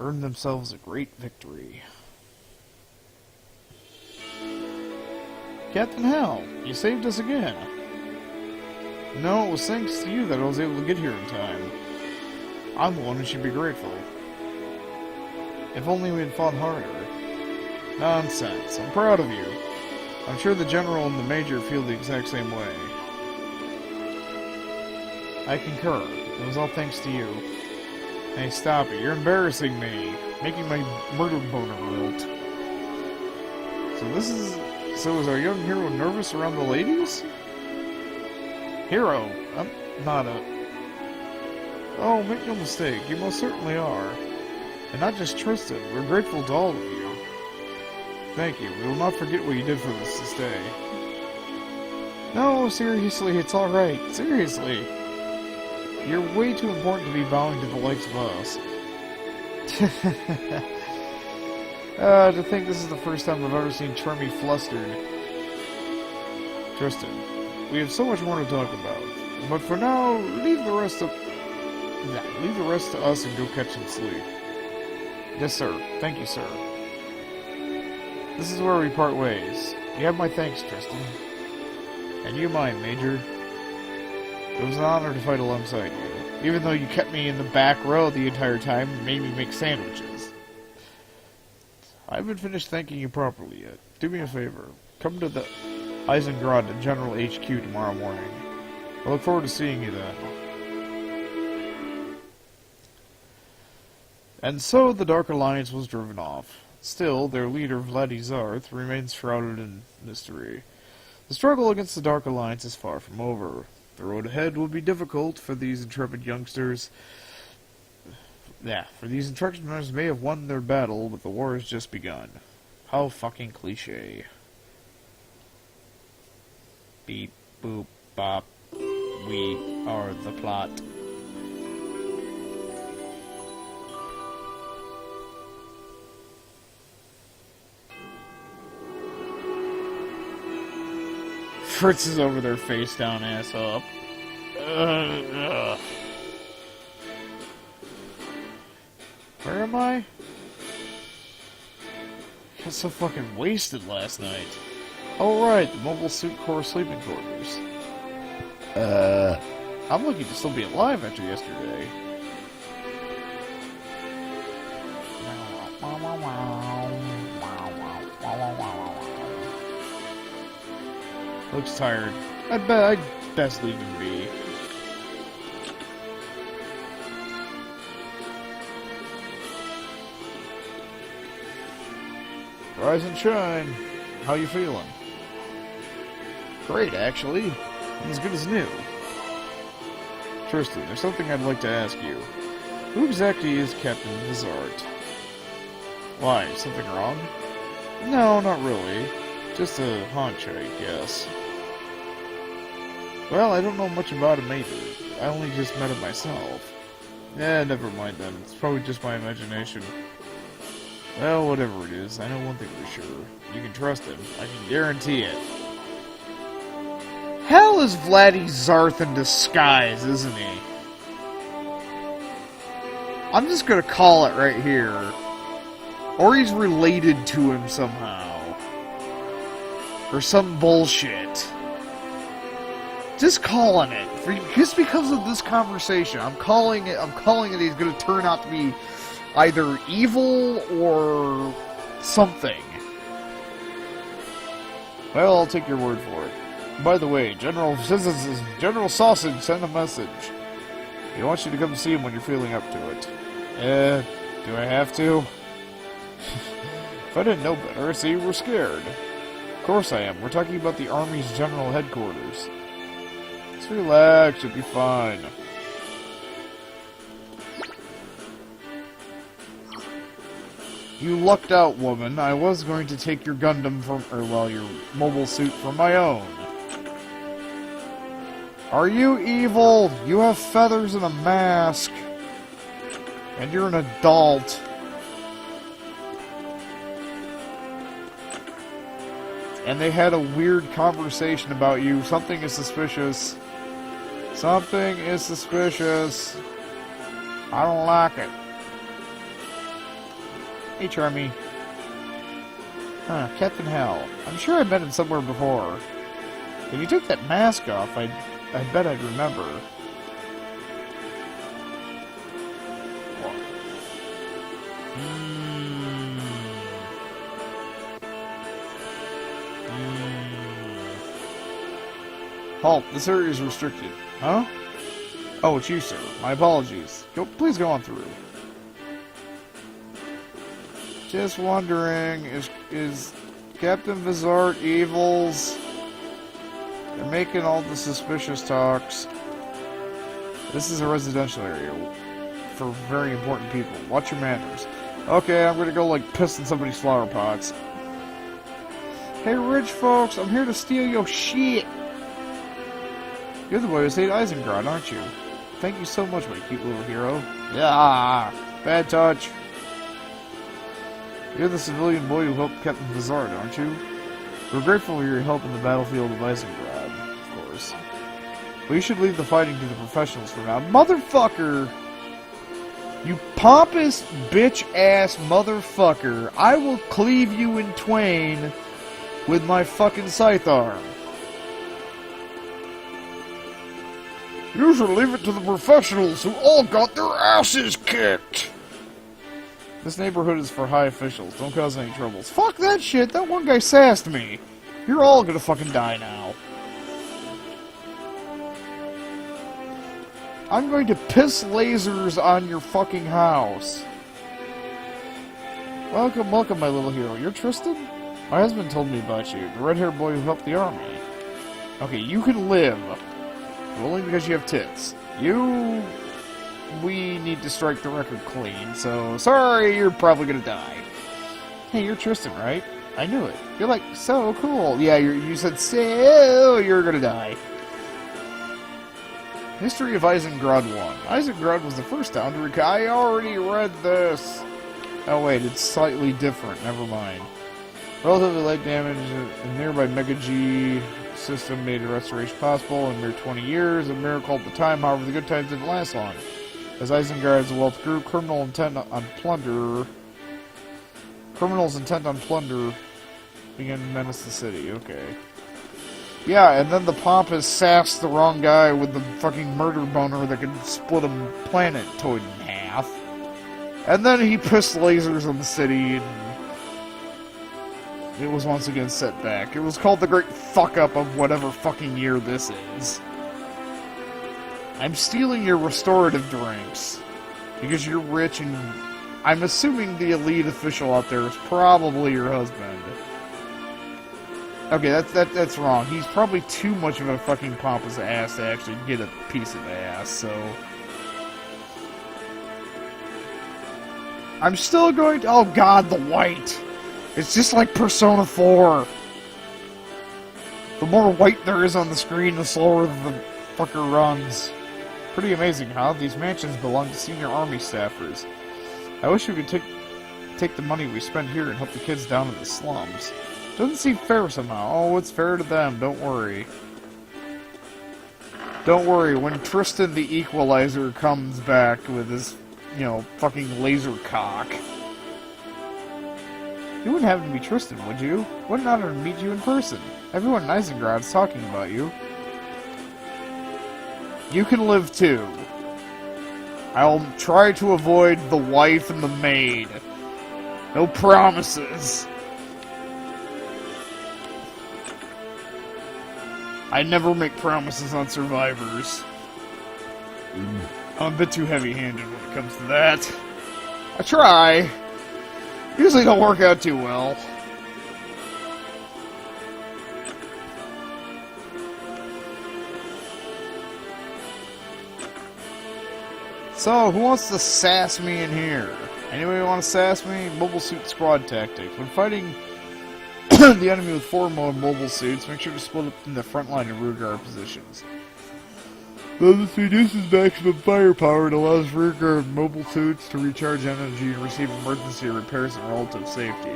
earned themselves a great victory. Captain Hal, you saved us again. No, it was thanks to you that I was able to get here in time. I'm the one who should be grateful. If only we had fought harder. Nonsense. I'm proud of you. I'm sure the General and the Major feel the exact same way. I concur. It was all thanks to you. Hey, stop it. You're embarrassing me. Making my murder boner wilt. So is our young hero nervous around the ladies? Hero? I'm not a... Oh, make no mistake. You most certainly are. And not just Tristan. We're grateful to all of you. Thank you. We will not forget what you did for us this day. No, seriously, it's alright. Seriously. You're way too important to be bowing to the likes of us. To think this is the first time I've ever seen Tremmy flustered. Tristan, we have so much more to talk about. But for now, leave the rest to us and go catch some sleep. Yes, sir. Thank you, sir. This is where we part ways. You have my thanks, Tristan. And you mine, Major. It was an honor to fight alongside you, even though you kept me in the back row the entire time and made me make sandwiches. I haven't finished thanking you properly yet. Do me a favor. Come to the Eisengrad at General HQ tomorrow morning. I look forward to seeing you then. And so the Dark Alliance was driven off. Still, their leader, Vladi Zarth, remains shrouded in mystery. The struggle against the Dark Alliance is far from over. The road ahead will be difficult for these intrepid youngsters. These intrepid youngsters may have won their battle, but the war has just begun. How fucking cliche. Beep, boop, bop. We are the plot. Fritz is over there, face down, ass up. Where am I? Got so fucking wasted last night. Oh right, the Mobile Suit Corps sleeping quarters. I'm lucky to still be alive after yesterday. Looks tired. I bet I'd best leave him be. Rise and shine. How you feeling? Great, actually. I'm as good as new. Tristan, there's something I'd like to ask you. Who exactly is Captain Vizart? Why, something wrong? No, not really. Just a hunch, I guess. Well, I don't know much about him either. I only just met him myself. Never mind then. It's probably just my imagination. Well, whatever it is, I know one thing for sure. You can trust him. I can guarantee it. Hell is Vladi Zarth in disguise, isn't he? I'm just gonna call it right here. Or he's related to him somehow. Or some bullshit. Just calling it. Just because of this conversation, I'm calling it he's gonna turn out to be either evil or something. Well, I'll take your word for it. By the way, General Sausage sent a message. He wants you to come see him when you're feeling up to it. Do I have to? If I didn't know better, I'd say you were scared. Of course I am. We're talking about the Army's general headquarters. Just relax, you'll be fine. You lucked out, woman. I was going to take your Gundam your mobile suit from my own. Are you evil? You have feathers and a mask. And you're an adult. And they had a weird conversation about you. Something is suspicious. Something is suspicious. I don't like it. Hey, Charmy. Huh, Captain Hal. I'm sure I met him somewhere before. If he took that mask off, I bet I'd remember. Halt, this area is restricted. Huh? Oh, it's you, sir. My apologies. Please go on through. Just wondering, is Captain Vizard Evils? They're making all the suspicious talks. This is a residential area for very important people. Watch your manners. Okay, I'm gonna go, like, piss in somebody's flower pots. Hey, rich folks, I'm here to steal your shit. You're the boy who saved Isengard, aren't you? Thank you so much, my cute little hero. Yeah, bad touch. You're the civilian boy who helped Captain Vizard, aren't you? We're grateful for your help in the battlefield of Isengard, of course. But you should leave the fighting to the professionals for now. Motherfucker! You pompous, bitch-ass motherfucker. I will cleave you in twain with my fucking scythe arm. You should leave it to the professionals who all got their asses kicked. This neighborhood is for high officials. Don't cause any troubles. Fuck that shit. That one guy sassed me. You're all gonna fucking die now. I'm going to piss lasers on your fucking house. Welcome, welcome, my little hero. You're Tristan? My husband told me about you. The red-haired boy who helped the army. Okay, you can live. But only because you have tits. We need to strike the record clean, so sorry, you're probably gonna die. Hey, you're Tristan, right? I knew it. You're like, so cool. Yeah, you said, so you're gonna die. History of Isengard 1. Isengard was the first town to recall. I already read this. Oh wait, it's slightly different. Never mind. Relatively light damage, a nearby Mega G system made a restoration possible in mere 20 years. A miracle at the time, however, the good times didn't last long. As Isengard's wealth grew, criminals intent on plunder began to menace the city. Okay. Yeah, and then the pompous sassed the wrong guy with the fucking murder boner that could split a planetoid in half. And then he pissed lasers on the city, and it was once again set back. It was called the great fuck-up of whatever fucking year this is. I'm stealing your restorative drinks because you're rich, and I'm assuming the elite official out there is probably your husband. Okay, that's wrong. He's probably too much of a fucking pompous ass to actually get a piece of ass, so... I'm still going to... Oh god, the white! It's just like Persona 4. The more white there is on the screen, the slower the fucker runs. Pretty amazing, huh? These mansions belong to senior army staffers. I wish we could take the money we spend here and help the kids down in the slums. Doesn't seem fair somehow. Oh, it's fair to them, don't worry. Don't worry, when Tristan the Equalizer comes back with his, fucking laser cock. You wouldn't happen to be Tristan, would you? What an honor to meet you in person. Everyone in Isengard's talking about you. You can live too. I'll try to avoid the wife and the maid. No promises. I never make promises on survivors. I'm a bit too heavy-handed when it comes to that. I try. Usually don't work out too well. So, who wants to sass me in here? Anybody want to sass me? Mobile suit squad tactics. When fighting the enemy with 4 mobile suits, make sure to split up in the front line and rear guard positions. This reduces maximum firepower and allows rear guard mobile suits to recharge energy and receive emergency repairs and relative safety.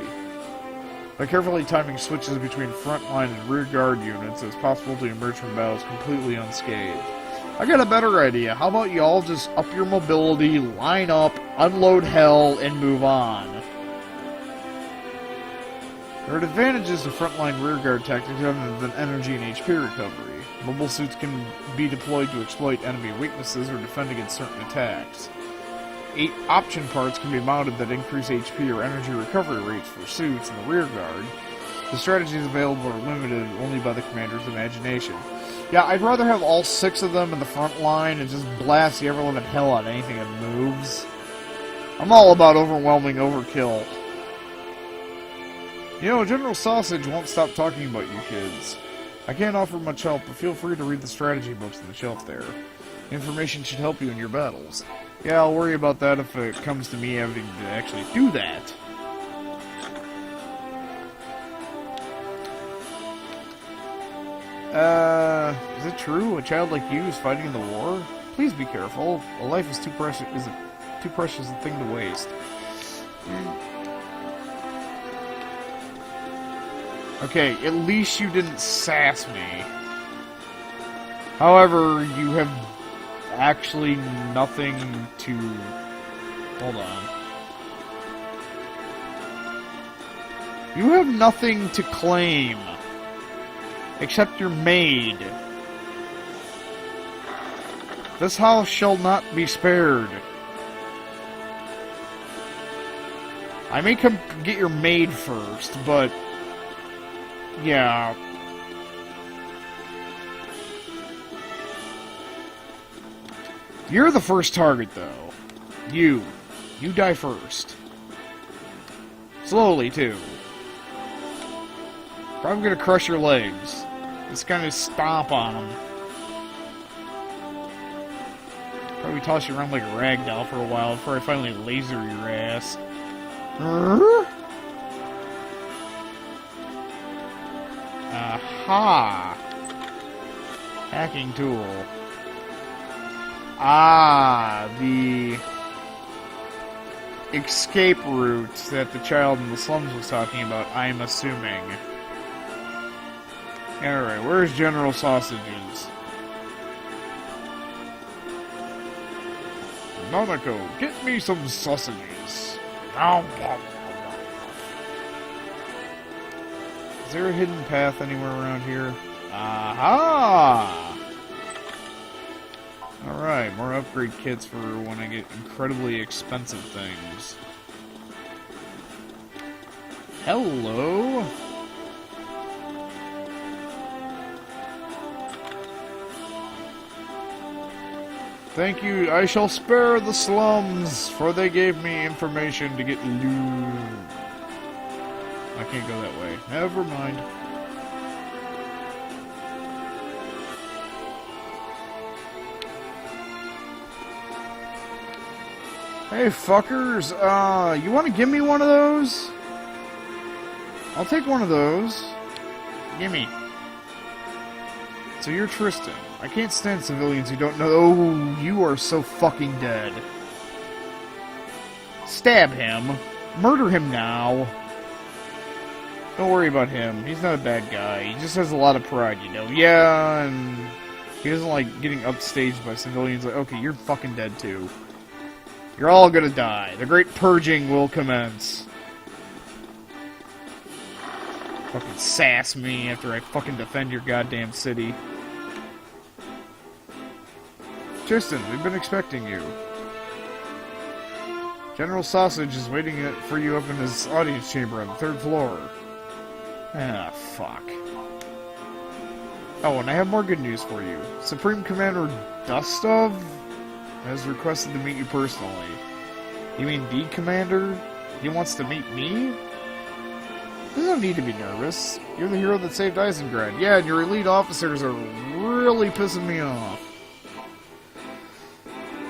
By carefully timing switches between front line and rear guard units, it's possible to emerge from battles completely unscathed. I got a better idea. How about y'all just up your mobility, line up, unload hell, and move on? There are advantages to frontline rearguard tactics other than energy and HP recovery. Mobile suits can be deployed to exploit enemy weaknesses or defend against certain attacks. 8 option parts can be mounted that increase HP or energy recovery rates for suits in the rearguard. The strategies available are limited only by the commander's imagination. Yeah, I'd rather have all 6 of them in the front line and just blast the ever-living hell out of anything that moves. I'm all about overwhelming overkill. You know, General Sausage won't stop talking about you kids. I can't offer much help, but feel free to read the strategy books on the shelf there. Information should help you in your battles. Yeah, I'll worry about that if it comes to me having to actually do that. Is it true? A child like you is fighting in the war? Please be careful. A life is too precious a thing to waste. Okay, at least you didn't sass me. However, you have actually nothing to... Hold on. You have nothing to claim. Except your maid. This house shall not be spared. I may come get your maid first, but... yeah. You're the first target, though. You. You die first. Slowly, too. Probably gonna crush your legs. Just kind of stomp on them. Probably toss you around like a rag doll for a while before I finally laser your ass. Aha! Hacking tool. Ah, the escape route that the child in the slums was talking about, I'm assuming. Alright, where's General Sausages? Monaco, get me some sausages. Is there a hidden path anywhere around here? Aha! Alright, more upgrade kits for when I get incredibly expensive things. Hello? Thank you, I shall spare the slums, for they gave me information to get loot. I can't go that way. Never mind. Hey, fuckers, you want to give me one of those? I'll take one of those. Gimme. So you're Tristan. I can't stand civilians who don't know. Oh, you are so fucking dead. Stab him. Murder him now. Don't worry about him. He's not a bad guy. He just has a lot of pride, you know. Yeah, and he doesn't like getting upstaged by civilians. Like, okay, you're fucking dead too. You're all gonna die. The great purging will commence. Fucking sass me after I fucking defend your goddamn city. Tristan, we've been expecting you. General Sausage is waiting for you up in his audience chamber on the 3rd floor. Ah, fuck. Oh, and I have more good news for you. Supreme Commander Dustov has requested to meet you personally. You mean the Commander? He wants to meet me? There's no need to be nervous. You're the hero that saved Eisengrad. Yeah, and your elite officers are really pissing me off.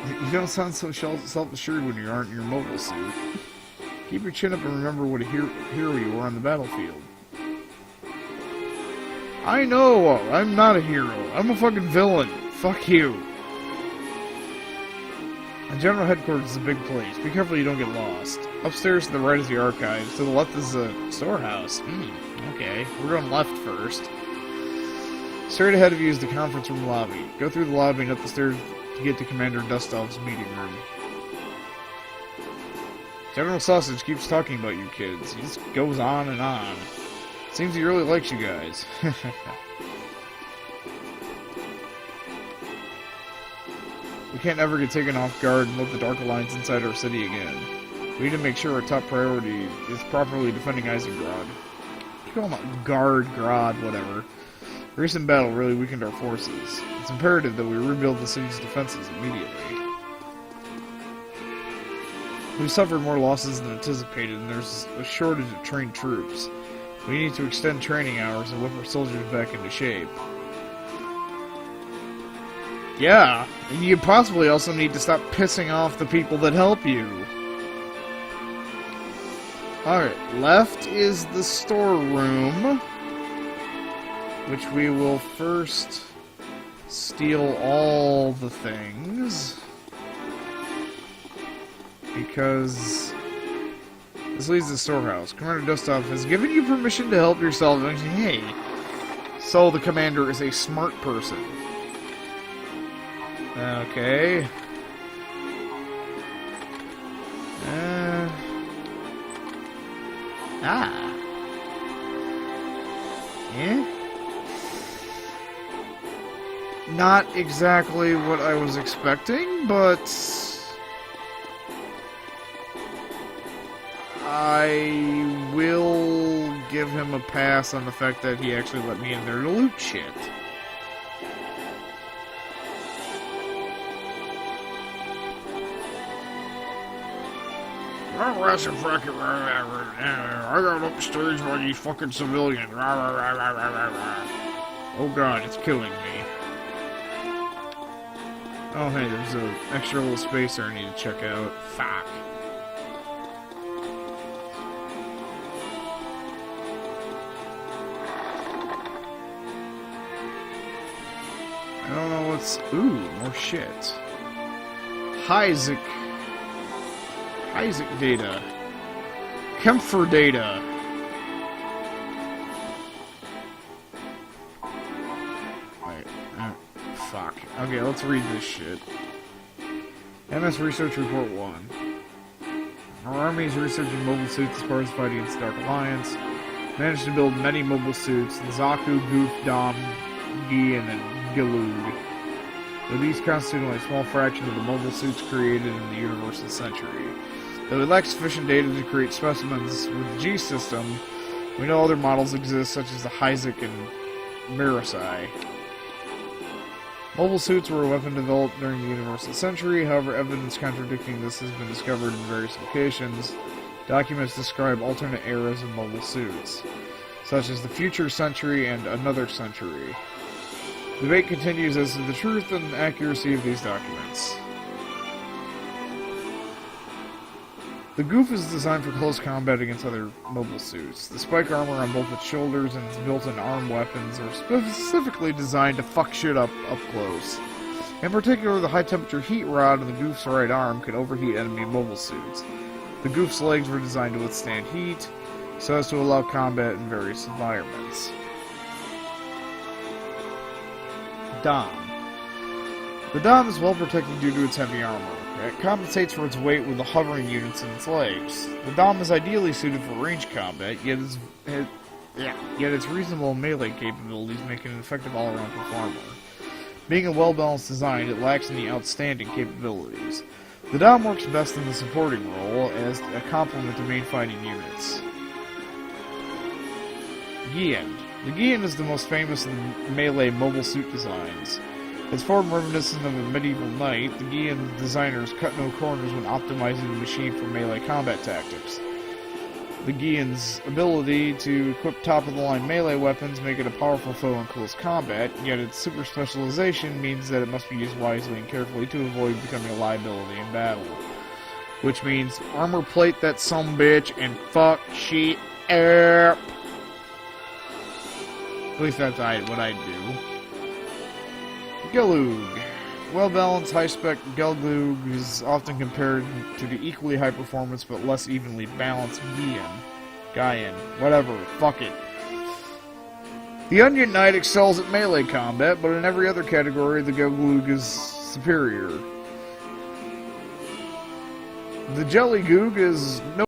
You don't sound so self-assured when you aren't in your mobile suit. Keep your chin up and remember what a hero you were on the battlefield. I know! I'm not a hero. I'm a fucking villain. Fuck you. The General Headquarters is a big place. Be careful you don't get lost. Upstairs to the right is the archives. To the left is the storehouse. Okay. We're going left first. Straight ahead of you is the conference room lobby. Go through the lobby and up the stairs to get to Commander Dustov's meeting room. General Sausage keeps talking about you kids. He just goes on and on. Seems he really likes you guys. We can't ever get taken off guard and let the Dark Alliance inside our city again. We need to make sure our top priority is properly defending Eisengrad. Call them Grad, whatever. The recent battle really weakened our forces. It's imperative that we rebuild the city's defenses immediately. We've suffered more losses than anticipated, and there's a shortage of trained troops. We need to extend training hours and whip our soldiers back into shape. Yeah, and you possibly also need to stop pissing off the people that help you. Alright, left is the storeroom, which we will first steal all the things, because this leads to the storehouse. Commander Dustov has given you permission to help yourself. Hey, so the commander is a smart person. Okay. Yeah? Not exactly what I was expecting, but I will give him a pass on the fact that he actually let me in there to loot shit. I got upstaged by these fucking civilians. Oh god, it's killing me. Oh hey, there's an extra little space there I need to check out. Fuck. I don't know what's... Ooh, more shit. Isaac data. Kempfer data. Wait, fuck. Okay, let's read this shit. MS Research Report 1. Our army is researching mobile suits as part of the fight against the Dark Alliance. Managed to build many mobile suits. Zaku, Goof, Dom, Gian, and Gilug. Though these constitute only a small fraction of the mobile suits created in the Universal Century. Though we lack sufficient data to create specimens with the G system, we know other models exist, such as the Isaac and Mirasai. Mobile suits were a weapon developed during the Universal Century, however evidence contradicting this has been discovered in various locations. Documents describe alternate eras of mobile suits, such as the Future Century and Another Century. Debate continues as to the truth and accuracy of these documents. The Goof is designed for close combat against other mobile suits. The spike armor on both its shoulders and its built-in arm weapons are specifically designed to fuck shit up close. In particular, the high-temperature heat rod on the Goof's right arm can overheat enemy mobile suits. The Goof's legs were designed to withstand heat, so as to allow combat in various environments. Dom. The Dom is well protected due to its heavy armor. It compensates for its weight with the hovering units in its legs. The Dom is ideally suited for range combat, yet its reasonable melee capabilities make it an effective all-around performer. Being a well-balanced design, it lacks in the outstanding capabilities. The Dom works best in the supporting role as a complement to main fighting units. Gian. The Gian is the most famous of the melee mobile suit designs. Its form reminiscent of a medieval knight, the Gian designers cut no corners when optimizing the machine for melee combat tactics. The Gian's ability to equip top-of-the-line melee weapons make it a powerful foe in close combat, yet its super specialization means that it must be used wisely and carefully to avoid becoming a liability in battle. Which means, armor plate that sumbitch and fuck shit up. At least that's what I'd do. Gilug. Well-balanced, high-spec Gilug is often compared to the equally high-performance but less evenly balanced Gaian. Whatever. Fuck it. The Onion Knight excels at melee combat, but in every other category, the Gilug is superior. The Jelly Goog is no